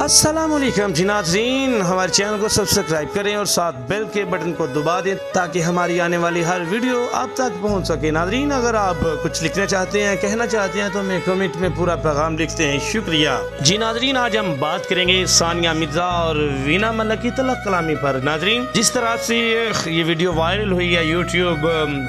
अस्सलाम वालेकुम जी नाज़रीन, हमारे चैनल को सब्सक्राइब करें और साथ बेल के बटन को दबा दें ताकि हमारी आने वाली हर वीडियो आप तक पहुंच सके। नाज़रीन, अगर आप कुछ लिखना चाहते हैं, कहना चाहते हैं तो हमें कमेंट में पूरा पैगाम लिखते हैं। शुक्रिया जी नाज़रीन। आज हम बात करेंगे सानिया मिर्ज़ा और वीना मलिक की तलक कलामी पर। नाज़रीन, जिस तरह से ये वीडियो वायरल हुई है यूट्यूब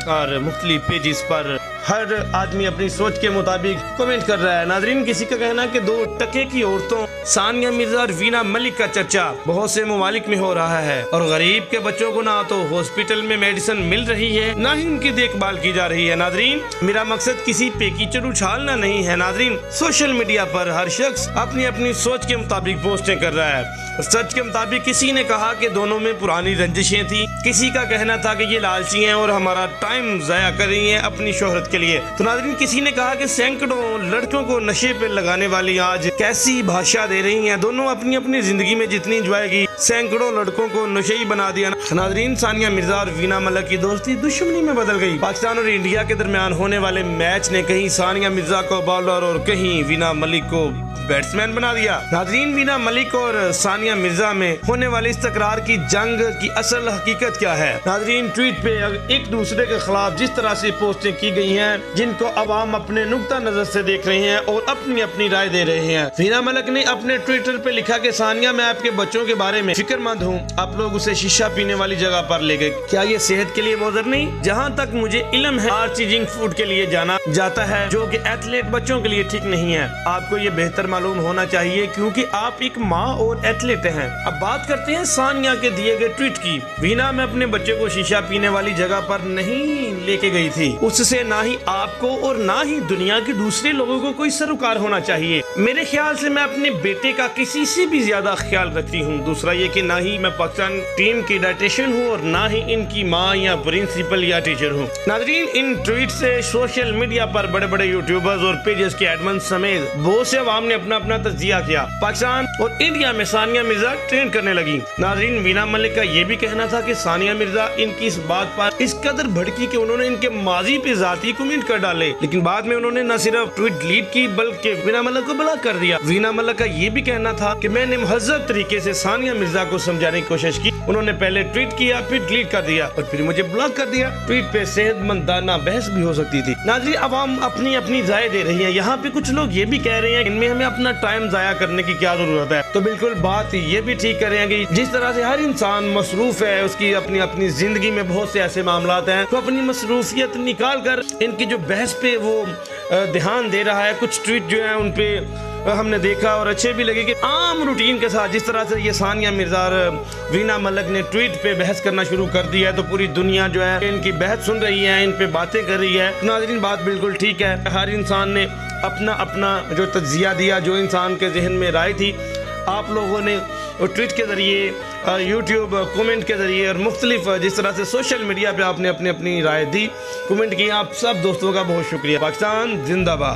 और मुख्तलिफ पेजेस पर, हर आदमी अपनी सोच के मुताबिक कमेंट कर रहा है। नाज़रीन, किसी का कहना है कि दो टके की औरतों सानिया मिर्ज़ा और वीना मलिक का चर्चा बहुत से ममालिक में हो रहा है और गरीब के बच्चों को ना तो हॉस्पिटल में मेडिसिन मिल रही है, ना ही उनकी देखभाल की जा रही है। नाज़रीन, मेरा मकसद किसी पे कीचड़ उछालना नहीं है। नाज़रीन, सोशल मीडिया पर हर शख्स अपनी अपनी सोच के मुताबिक पोस्टें कर रहा है। सच के मुताबिक किसी ने कहा कि दोनों में पुरानी रंजिशें थी, किसी का कहना था कि ये लालची हैं और हमारा टाइम ज़ाया कर रही हैं अपनी शोहरत के लिए। तो नाज़रीन, किसी ने कहा कि सैकड़ों लड़कों को नशे पे लगाने वाली आज कैसी भाषा दे रही हैं, दोनों अपनी अपनी जिंदगी में जितनी एंजॉय की, सैकड़ों लड़कों को नशे ही बना दिया। नाज़रीन, सानिया मिर्ज़ा और वीना मलिक की दोस्ती दुश्मनी में बदल गई। पाकिस्तान और इंडिया के दरमियान होने वाले मैच ने कहीं सानिया मिर्ज़ा को बॉलर और कहीं वीना मलिक को बैट्समैन बना दिया। नाज़रीन, वीना मलिक और सानिया मिर्ज़ा में होने वाली इस तकरार की जंग की असल हकीकत क्या है? नाज़रीन, ट्वीट पे एक दूसरे के खिलाफ जिस तरह से पोस्टें की गई हैं, जिनको अवाम अपने नुक्ता नजर से देख रहे हैं और अपनी अपनी राय दे रहे हैं। वीना मलिक ने अपने ट्विटर पे लिखा कि सानिया, मैं आपके बच्चों के बारे में फिक्रमंद हूँ। आप लोग उसे शीशा पीने वाली जगह पर ले गए, क्या ये सेहत के लिए मुज़र नहीं? जहाँ तक मुझे इल्म है, हर चीजिंग फूड के लिए जाना जाता है जो कि एथलीट बच्चों के लिए ठीक नहीं है। आपको ये बेहतर मालूम होना चाहिए क्योंकि आप एक माँ और एथलीट हैं। अब बात करते हैं सानिया के दिए गए ट्वीट की। वीना, मैं अपने बच्चे को शीशा पीने वाली जगह पर नहीं लेके गई थी। उससे ना ही आपको और ना ही दुनिया के दूसरे लोगों को कोई सरोकार होना चाहिए। मेरे ख्याल से मैं अपने बेटे का किसी से भी ज्यादा ख्याल रखती हूँ। दूसरा ये कि ना ही मैं पाकिस्तान टीम की डायटिशियन हूँ और ना ही इनकी माँ या प्रिंसिपल या टीचर हूँ। नाज़रीन, इन ट्वीट से सोशल मीडिया पर बड़े बड़े यूट्यूबर्स और पेजेस के एडमन समेत बहुत से अवाम ने अपना अपना तज्जिया किया। पाकिस्तान और इंडिया में सानिया मिर्ज़ा ट्रेंड करने लगी। नाज़रीन, वीना मलिक का ये भी कहना था कि सानिया मिर्ज़ा इनकी इस बात पर इस कदर भड़की कि उन्होंने इनके माजी पे जाती कमेंट कर डाले, लेकिन बाद में उन्होंने न सिर्फ ट्वीट डिलीट की बल्कि वीना मलिक को ब्लॉक कर दिया। वीना मलिक का ये भी कहना था कि मैंने महज़ब तरीके से सानिया मिर्ज़ा को समझाने की कोशिश की, उन्होंने पहले ट्वीट किया, फिर डिलीट कर दिया और फिर मुझे ब्लॉक कर दिया। ट्वीट पे सेहतमंदाना बहस भी हो सकती थी। नाज़रीन, अवाम अपनी अपनी राय दे रही है। यहाँ पे कुछ लोग ये भी कह रहे हैं इनमें हमें अपना टाइम जाया करने की क्या जरूरत है। तो बिल्कुल बात ये भी ठीक कर रहे हैं कि जिस तरह से हर इंसान मसरूफ है, उसकी अपनी अपनी जिंदगी में बहुत से ऐसे मामलात हैं, तो अपनी मसरूफियत निकाल कर इनकी जो बहस पे वो ध्यान दे रहा है। कुछ ट्वीट जो है उन पे हमने देखा और अच्छे भी लगे कि आम रूटीन के साथ जिस तरह से ये सानिया मिर्ज़ा और वीना मलिक ने ट्वीट पे बहस करना शुरू कर दिया है, तो पूरी दुनिया जो है इनकी बहस सुन रही है, इन पे बातें कर रही है। नाज़रीन, बात बिल्कुल ठीक है। हर इंसान ने अपना अपना जो तज्जिया दिया, जो इंसान के जहन में राय थी, आप लोगों ने ट्वीट के ज़रिए, यूट्यूब कमेंट के ज़रिए और मुख्तलिफ जिस तरह से सोशल मीडिया पे आपने अपनी अपनी राय दी, कमेंट की, आप सब दोस्तों का बहुत शुक्रिया। पाकिस्तान जिंदाबाद।